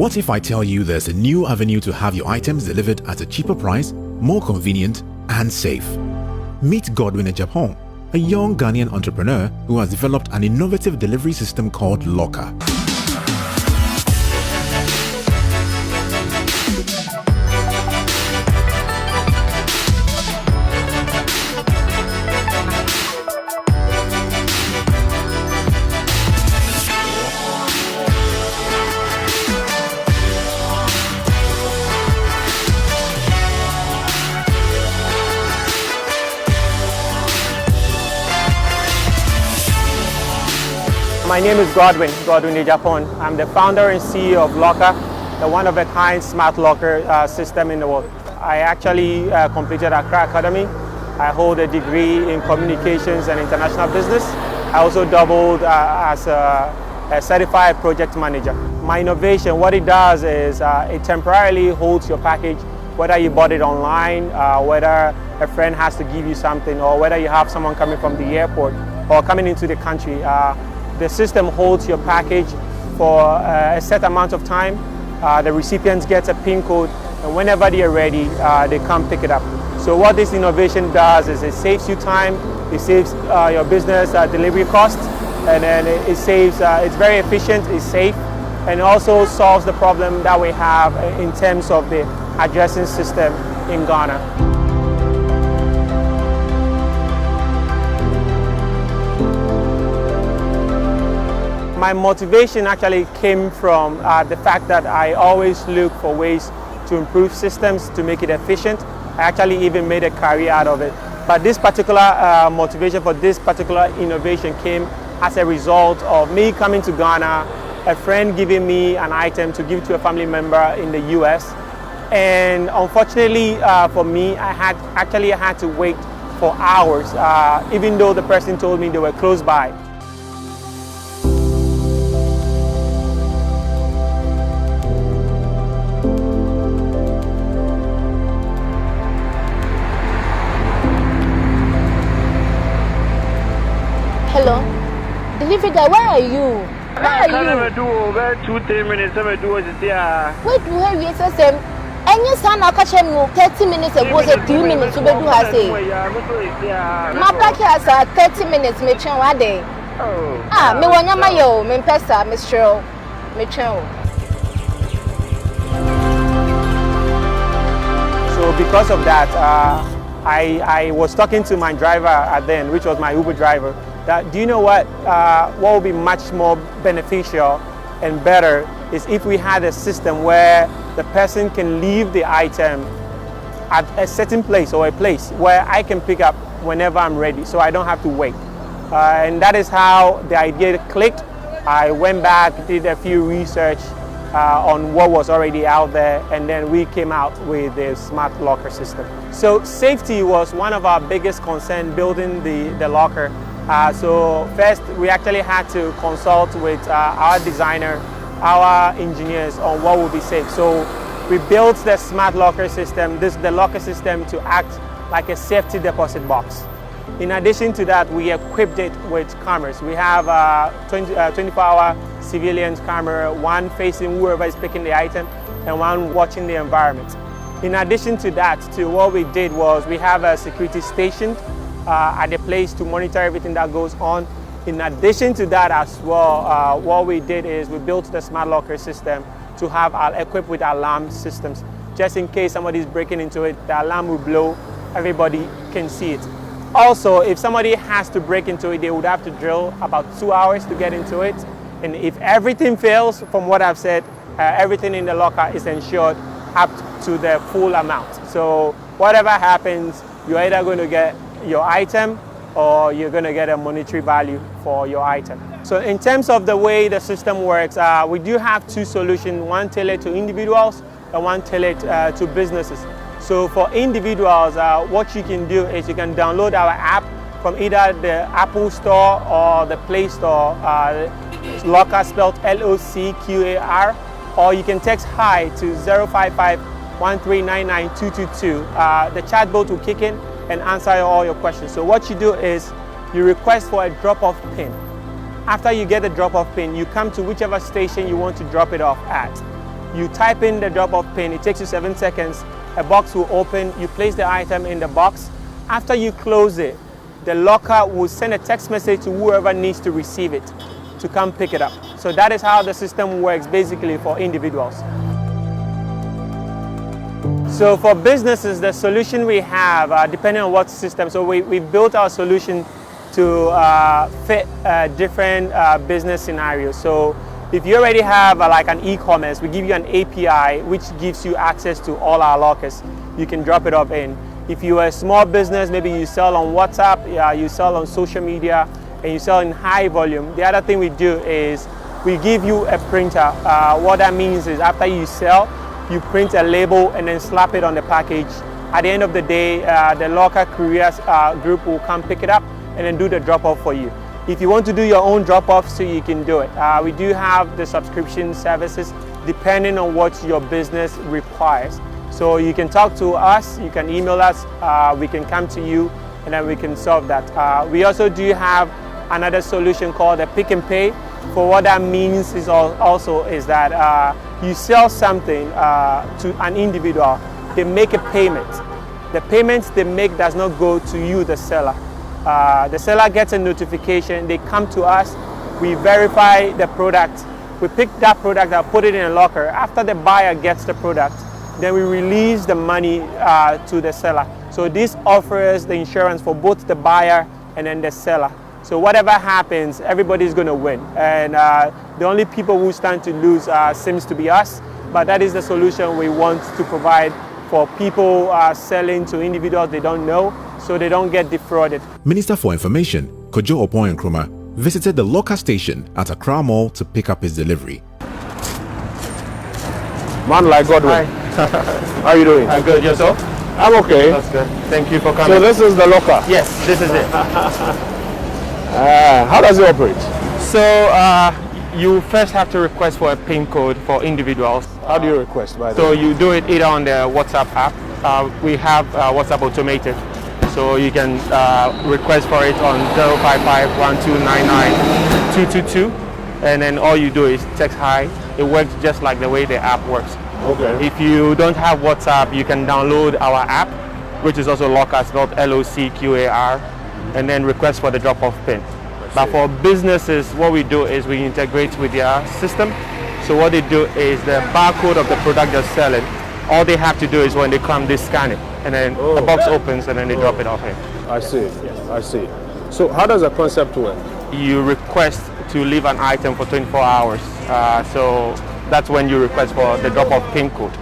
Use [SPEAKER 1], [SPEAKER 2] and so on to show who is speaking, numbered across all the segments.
[SPEAKER 1] What if I tell you there's a new avenue to have your items delivered at a cheaper price, more convenient, and safe? Meet Godwin Ejapon, a young Ghanaian entrepreneur who has developed an innovative delivery system called Locker.
[SPEAKER 2] My name is Godwin Ejapon. I'm the founder and CEO of Locker, the one-of-a-kind smart locker system in the world. I actually completed Accra Academy. I hold a degree in communications and international business. I also doubled as a certified project manager. My innovation, what it does is it temporarily holds your package, whether you bought it online, whether a friend has to give you something, or whether you have someone coming from the airport or coming into the country. The system holds your package for a set amount of time. The recipients get a PIN code, and whenever they are ready, they come pick it up. So what this innovation does is it saves you time, it saves your business delivery costs, and then it saves, it's very efficient, it's safe, and also solves the problem that we have in terms of the addressing system in Ghana. My motivation actually came from the fact that I always look for ways to improve systems, to make it efficient. I actually even made a career out of it. But this particular motivation for this particular innovation came as a result of me coming to Ghana, a friend giving me an item to give to a family member in the US. And unfortunately for me, I had to wait for hours, even though the person told me they were close by.
[SPEAKER 3] Hello, delivery guy, where are you? Where are you?
[SPEAKER 4] I do over 2-3 minutes. I do it here.
[SPEAKER 3] Wait, we have yes, sir. And you stand up, catch him 30 minutes ago, 3 minutes to do has say. My back has 30 minutes, me chen one day. Me wanya mayo, me pesa, me show, me chen.
[SPEAKER 2] So because of that, I was talking to my driver then, which was my Uber driver. That, do you know what would be much more beneficial and better is if we had a system where the person can leave the item at a certain place or a place where I can pick up whenever I'm ready, so I don't have to wait. And that is how the idea clicked. I went back, did a few research on what was already out there, and then we came out with the smart locker system. So safety was one of our biggest concerns building the locker. So first, we actually had to consult with our designer, our engineers on what would be safe. So we built the smart locker system, the locker system to act like a safety deposit box. In addition to that, we equipped it with cameras. We have a 24-hour surveillance camera, one facing whoever is picking the item and one watching the environment. In addition to that, what we did was we have a security station at the place to monitor everything that goes on. In addition to that as well, what we did is we built the smart locker system to have equipped with alarm systems. Just in case somebody is breaking into it, the alarm will blow, everybody can see it. Also, if somebody has to break into it, they would have to drill about 2 hours to get into it. And if everything fails, from what I've said, everything in the locker is insured up to the full amount. So whatever happens, you're either going to get your item or you're going to get a monetary value for your item. So in terms of the way the system works, we do have two solutions, one tailored to individuals and one tailored to businesses. So for individuals, what you can do is you can download our app from either the Apple Store or the Play Store, Locker spelled L-O-C-Q-A-R, or you can text HI to 055-1399-222. The chatbot will kick in and answer all your questions. So what you do is you request for a drop-off pin. After you get the drop-off pin, you come to whichever station you want to drop it off at. You type in the drop-off pin, it takes you 7 seconds. A box will open, you place the item in the box. After you close it, the locker will send a text message to whoever needs to receive it to come pick it up. So that is how the system works basically for individuals. So for businesses, the solution we have, depending on what system, so we built our solution to fit different business scenarios. So if you already have like an e-commerce, we give you an API which gives you access to all our lockers. You can drop it off in. If you're a small business, maybe you sell on WhatsApp, you sell on social media, and you sell in high volume, the other thing we do is we give you a printer. What that means is after you sell, you print a label and then slap it on the package. At the end of the day, the locker couriers group will come pick it up and then do the drop-off for you. If you want to do your own drop-off, so you can do it. We do have the subscription services depending on what your business requires. So you can talk to us, you can email us, we can come to you, and then we can solve that. We also do have another solution called the Pick and Pay. For what that means is also is that you sell something to an individual, they make a payment. The payments they make does not go to you, the seller. The seller gets a notification, they come to us, we verify the product, we pick that product and put it in a locker. After the buyer gets the product, then we release the money to the seller. So this offers the insurance for both the buyer and then the seller. So whatever happens, everybody's going to win. And the only people who stand to lose seems to be us. But that is the solution we want to provide for people selling to individuals they don't know, so they don't get defrauded.
[SPEAKER 1] Minister for Information, Kojo Oppong Nkrumah, visited the locker station at Accra Mall to pick up his delivery.
[SPEAKER 5] Man like Godwin.
[SPEAKER 2] Hi.
[SPEAKER 5] How are you doing?
[SPEAKER 2] I'm good. Yourself?
[SPEAKER 5] I'm okay.
[SPEAKER 2] That's good. Thank you for coming.
[SPEAKER 5] So this is the locker.
[SPEAKER 2] Yes, this is it.
[SPEAKER 5] How does it operate?
[SPEAKER 2] So you first have to request for a PIN code for individuals.
[SPEAKER 5] How do you request, by the
[SPEAKER 2] So
[SPEAKER 5] way?
[SPEAKER 2] you do it either on the WhatsApp app. We have WhatsApp automated. So you can request for it on 055-1299-222. And then all you do is text hi. It works just like the way the app works.
[SPEAKER 5] Okay.
[SPEAKER 2] If you don't have WhatsApp, you can download our app, which is also Locker, spelled LOCQAR, and then request for the drop-off pin. But for businesses, what we do is we integrate with their system. So what they do is the barcode of the product they're selling, all they have to do is when they come, they scan it, and then the box opens, and then they drop it off here.
[SPEAKER 5] I see. I see. So how does the concept work?
[SPEAKER 2] You request to leave an item for 24 hours. So that's when you request for the drop-off pin code.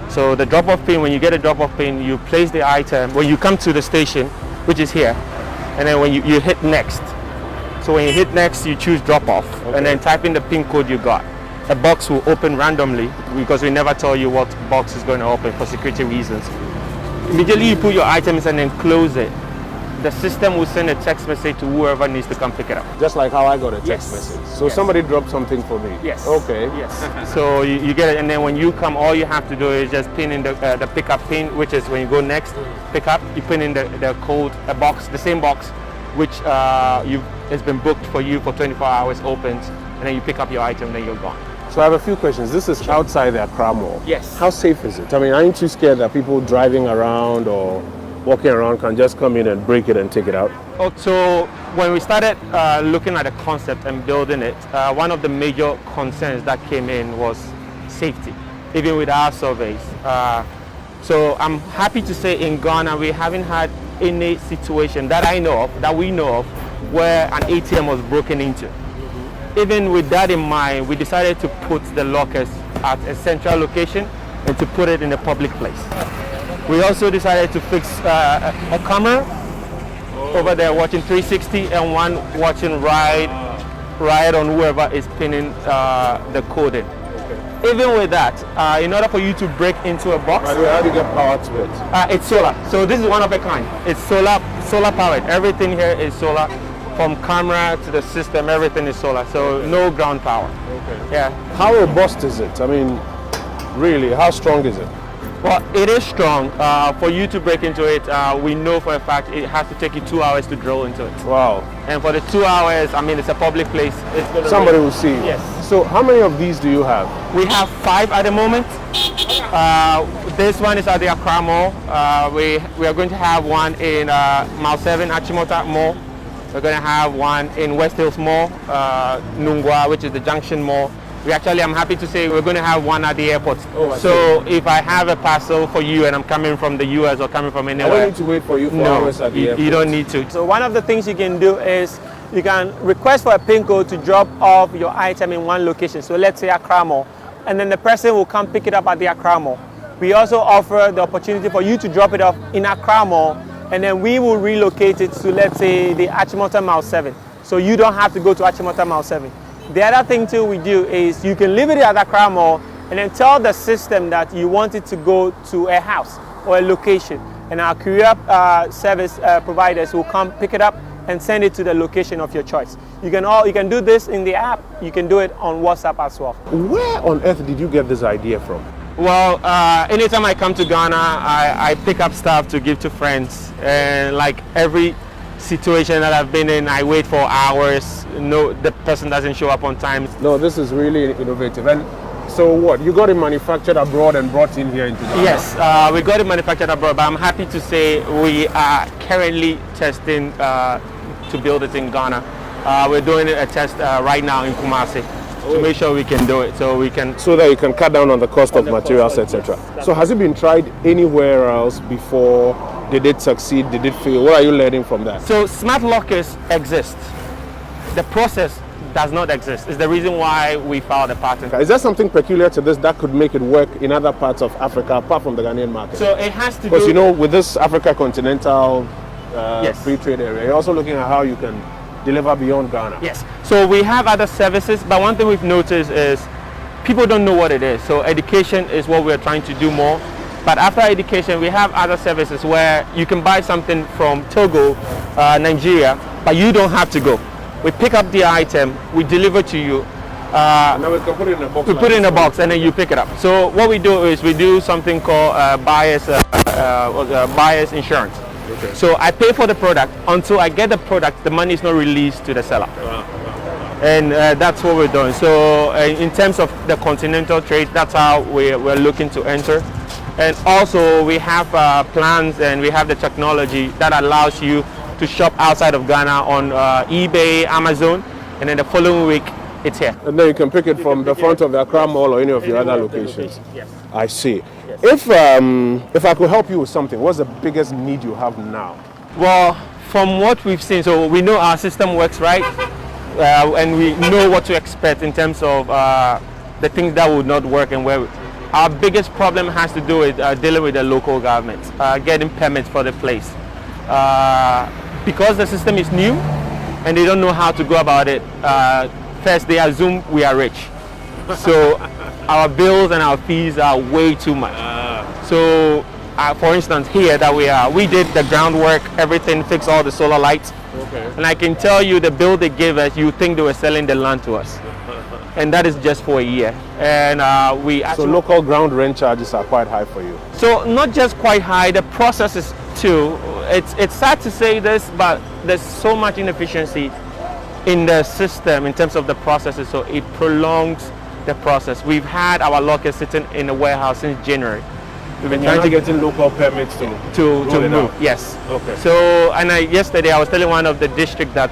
[SPEAKER 2] So the drop-off pin, when you get a drop-off pin, you place the item. When you come to the station, which is here, and then when you hit next. So when you hit next, you choose drop-off, and then type in the pin code you got. A box will open randomly because we never tell you what box is going to open for security reasons. Immediately you put your items and then close it. The system will send a text message to whoever needs to come pick it up.
[SPEAKER 5] Just like how I got a text
[SPEAKER 2] Yes.
[SPEAKER 5] message. So
[SPEAKER 2] Yes.
[SPEAKER 5] somebody dropped something for me.
[SPEAKER 2] Yes.
[SPEAKER 5] Okay.
[SPEAKER 2] Yes. So you get it, and then when you come, all you have to do is just pin in the pickup pin, which is when you go next, pick up, you pin in the code, a box, the same box, which has been booked for you for 24 hours, opens, and then you pick up your item, then you're gone.
[SPEAKER 5] So I have a few questions. This is outside the Accra Mall.
[SPEAKER 2] Yes.
[SPEAKER 5] How safe is it? I mean, aren't you scared that people driving around or walking around can just come in and break it and take it out?
[SPEAKER 2] So when we started looking at the concept and building it, one of the major concerns that came in was safety, even with our surveys. So I'm happy to say in Ghana we haven't had any situation that I know of, that we know of, where an ATM was broken into. Even with that in mind, we decided to put the lockers at a central location and to put it in a public place. We also decided to fix a camera over there watching 360 and one watching right on whoever is pinning the code in. Even with that, in order for you to break into a box,
[SPEAKER 5] By the way, how do you get power to it?
[SPEAKER 2] it's solar. So this is one of a kind. It's solar powered. Everything here is solar. From camera to the system, everything is solar. So no ground power.
[SPEAKER 5] Okay.
[SPEAKER 2] Yeah.
[SPEAKER 5] How robust is it? I mean, really, how strong is it?
[SPEAKER 2] Well, it is strong. For you to break into it, we know for a fact it has to take you 2 hours to drill into it.
[SPEAKER 5] Wow.
[SPEAKER 2] And for the 2 hours, I mean, it's a public place. It's gonna
[SPEAKER 5] Somebody
[SPEAKER 2] rain.
[SPEAKER 5] will see.
[SPEAKER 2] Yes.
[SPEAKER 5] So how many of these do you have?
[SPEAKER 2] We have 5 at the moment. This one is at the Accra Mall. We are going to have one in Mile 7 Achimota Mall. We're going to have one in West Hills Mall, Nungwa, which is the Junction Mall. I'm happy to say we're going to have one at the airport. So if I have a parcel for you and I'm coming from the US or coming from anywhere,
[SPEAKER 5] I don't need to wait for you for hours at the airport.
[SPEAKER 2] You don't need to.
[SPEAKER 6] So one of the things you can do is you can request for a PIN code to drop off your item in one location. So let's say Accra Mall, and then the person will come pick it up at the Accra Mall. We also offer the opportunity for you to drop it off in Accra Mall, and then we will relocate it to, let's say, the Achimota Mile 7. So you don't have to go to Achimota Mile 7. The other thing too we do is you can leave it at Accra Mall and then tell the system that you want it to go to a house or a location, and our courier service providers will come pick it up and send it to the location of your choice. You can do this in the app. You can do it on WhatsApp as well.
[SPEAKER 5] Where on earth did you get this idea from?
[SPEAKER 2] Well, anytime I come to Ghana, I pick up stuff to give to friends, and like every situation that I've been in, I wait for hours. No, the person doesn't show up on time.
[SPEAKER 5] No, this is really innovative. And so what? You got it manufactured abroad and brought in here into Ghana?
[SPEAKER 2] Yes, we got it manufactured abroad, but I'm happy to say we are currently testing to build it in Ghana. We're doing a test right now in Kumasi to make sure we can do it, so
[SPEAKER 5] that you can cut down on the cost of materials, etc. So has it been tried anywhere else before? Did it succeed? Did it fail? What are you learning from that?
[SPEAKER 2] So smart lockers exist. The process does not exist. It's the reason why we filed a patent.
[SPEAKER 5] Is there something peculiar to this that could make it work in other parts of Africa apart from the Ghanaian market?
[SPEAKER 2] So it has to do...
[SPEAKER 5] Because you know, with this Africa continental
[SPEAKER 2] yes.
[SPEAKER 5] free trade area, you're also looking at how you can deliver beyond Ghana.
[SPEAKER 2] Yes. So we have other services, but one thing we've noticed is people don't know what it is. So education is what we're trying to do more. But after education, we have other services where you can buy something from Togo, Nigeria, but you don't have to go. We pick up the item, we deliver to you.
[SPEAKER 5] Now we can put it in a box.
[SPEAKER 2] We put it in a box and then you pick it up. So what we do is we do something called buyer's insurance.
[SPEAKER 5] Okay.
[SPEAKER 2] So I pay for the product until I get the product. The money is not released to the seller. And that's what we're doing. So in terms of the continental trade, that's how we're looking to enter. And also we have plans and we have the technology that allows you to shop outside of Ghana on eBay, Amazon, and then the following week it's here.
[SPEAKER 5] And then you can pick it from the front of the Accra Mall or any of your other locations.
[SPEAKER 2] Yes.
[SPEAKER 5] I see. Yes. If I could help you with something, what's the biggest need you have now?
[SPEAKER 2] Well, from what we've seen, so we know our system works right, and we know what to expect in terms of the things that would not work and where. Our biggest problem has to do with dealing with the local government, getting permits for the place. Because the system is new and they don't know how to go about it, first they assume we are rich. So our bills and our fees are way too much. So for instance, here that we did the groundwork, everything, fixed all the solar lights.
[SPEAKER 5] Okay.
[SPEAKER 2] And I can tell you the bill they gave us, you think they were selling the land to us. And that is just for a year. And
[SPEAKER 5] so local ground rent charges are quite high for you.
[SPEAKER 2] So not just quite high, the processes too. It's sad to say this, but there's so much inefficiency in the system in terms of the processes, so it prolongs the process. We've had our lockers sitting in a warehouse since January. We've been trying to get
[SPEAKER 5] in local permits
[SPEAKER 2] to move. Yes.
[SPEAKER 5] Okay.
[SPEAKER 2] So yesterday I was telling one of the district that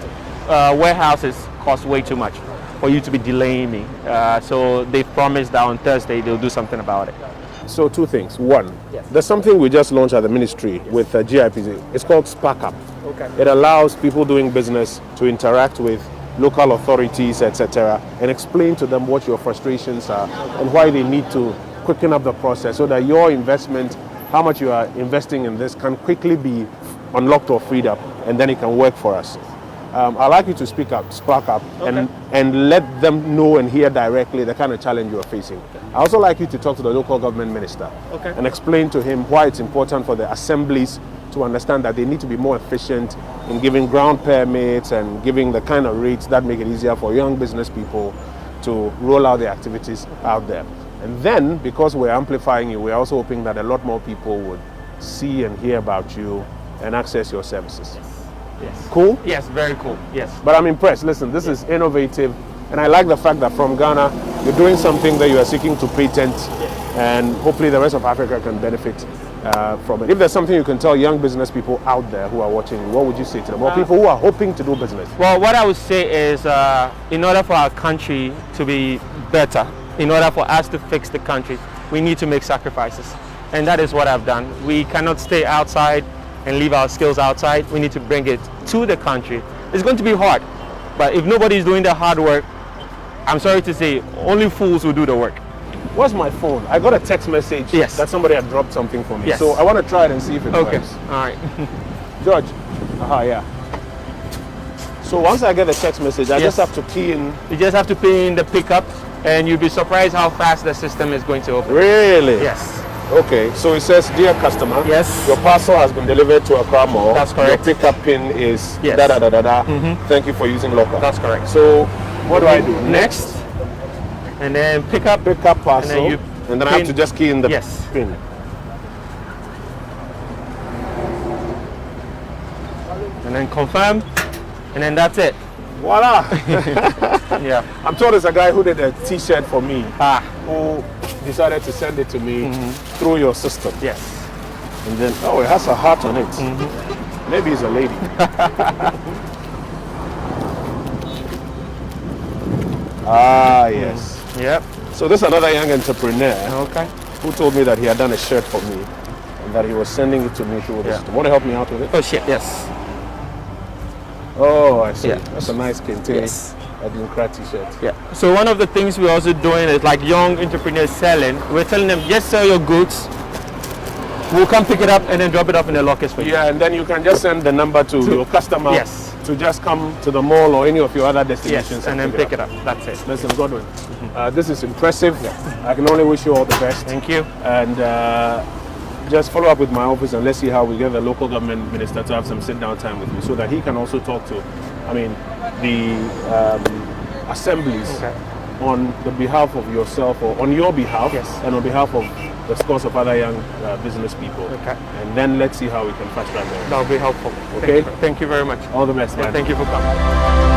[SPEAKER 2] warehouses cost way too much for you to be delaying me. So they promised that on Thursday they'll do something about it.
[SPEAKER 5] So two things. One,
[SPEAKER 2] yes.
[SPEAKER 5] There's something we just launched at the ministry with GIPC. It's called Spark Up.
[SPEAKER 2] Okay.
[SPEAKER 5] It allows people doing business to interact with local authorities, etc., and explain to them what your frustrations are and why they need to quicken up the process so that your investment, how much you are investing in this, can quickly be unlocked or freed up, and then it can work for us. I'd like you to speak up, spark up,
[SPEAKER 2] okay.
[SPEAKER 5] and let them know and hear directly the kind of challenge you are facing. I also like you to talk to the local government minister,
[SPEAKER 2] okay.
[SPEAKER 5] and explain to him why it's important for the assemblies to understand that they need to be more efficient in giving ground permits and giving the kind of rates that make it easier for young business people to roll out their activities out there. And then, because we're amplifying you, we're also hoping that a lot more people would see and hear about you and access your services.
[SPEAKER 6] Yes.
[SPEAKER 5] Cool?
[SPEAKER 6] Yes, very cool. Yes.
[SPEAKER 5] But I'm impressed. Listen, this is innovative. And I like the fact that from Ghana, you're doing something that you are seeking to patent. And hopefully the rest of Africa can benefit from it. If there's something you can tell young business people out there who are watching, what would you say to them? Or people who are hoping to do business?
[SPEAKER 6] Well, what I would say is in order for our country to be better, in order for us to fix the country, we need to make sacrifices. And that is what I've done. We cannot stay outside and leave our skills outside. We need to bring it to the country. It's going to be hard, but if nobody is doing the hard work, I'm sorry to say, only fools will do the work.
[SPEAKER 5] What's my phone? I got a text message that somebody had dropped something for me.
[SPEAKER 6] Yes.
[SPEAKER 5] So I want to try it and see if it
[SPEAKER 6] Okay.
[SPEAKER 5] works.
[SPEAKER 6] All right.
[SPEAKER 5] George. Yeah. So once I get the text message, I
[SPEAKER 6] Yes.
[SPEAKER 5] just have to key in.
[SPEAKER 6] You just have to pay in the pickup, and you'll be surprised how fast the system is going to open.
[SPEAKER 5] Really?
[SPEAKER 6] Yes.
[SPEAKER 5] Okay. So it says, dear customer.
[SPEAKER 6] Yes.
[SPEAKER 5] Your parcel has been delivered to Accra Mall.
[SPEAKER 6] That's correct.
[SPEAKER 5] Your pickup pin is
[SPEAKER 6] Yes.
[SPEAKER 5] da da da da da. Thank you for using local.
[SPEAKER 6] That's correct.
[SPEAKER 5] So what do I do?
[SPEAKER 6] Next, and then pick up.
[SPEAKER 5] Pick up parcel.
[SPEAKER 6] And then
[SPEAKER 5] I have to just key in the
[SPEAKER 6] Yes.
[SPEAKER 5] pin.
[SPEAKER 6] And then confirm, and then that's it.
[SPEAKER 5] Voila!
[SPEAKER 6] Yeah.
[SPEAKER 5] I'm told there's a guy who did a t-shirt for me
[SPEAKER 6] Ah.
[SPEAKER 5] who decided to send it to me through your system.
[SPEAKER 6] Yes.
[SPEAKER 5] And then, oh, it has a heart on it. Maybe it's a lady. Yes.
[SPEAKER 6] Yep.
[SPEAKER 5] So this is another young entrepreneur
[SPEAKER 6] Okay.
[SPEAKER 5] who told me that he had done a shirt for me and that he was sending it to me through the system. Want to help me out with it?
[SPEAKER 6] Oh shit. Yes.
[SPEAKER 5] Oh, I see.
[SPEAKER 6] Yeah.
[SPEAKER 5] That's a nice kente.
[SPEAKER 6] Yes.
[SPEAKER 5] A Dinkra t-shirt.
[SPEAKER 6] Yeah. So one of the things we're also doing is like young entrepreneurs selling. We're telling them just sell your goods. We'll come pick it up and then drop it off in the lockers for you.
[SPEAKER 5] Yeah, and then you can just send the number to your customer
[SPEAKER 6] Yes.
[SPEAKER 5] to just come to the mall or any of your other destinations.
[SPEAKER 6] Yes. And then pick it up. That's it.
[SPEAKER 5] Listen, Godwin, this is impressive. I can only wish you all the best.
[SPEAKER 6] Thank you.
[SPEAKER 5] And just follow up with my office and let's see how we get the local government minister to have some sit-down time with me so that he can also talk to, the assemblies on the behalf of yourself or on your behalf and on behalf of the scores of other young business people.
[SPEAKER 6] Okay.
[SPEAKER 5] And then let's see how we can fast track them.
[SPEAKER 6] That will be helpful.
[SPEAKER 5] Okay.
[SPEAKER 6] Thank you very much.
[SPEAKER 5] All the best, man.
[SPEAKER 6] Thank you for coming.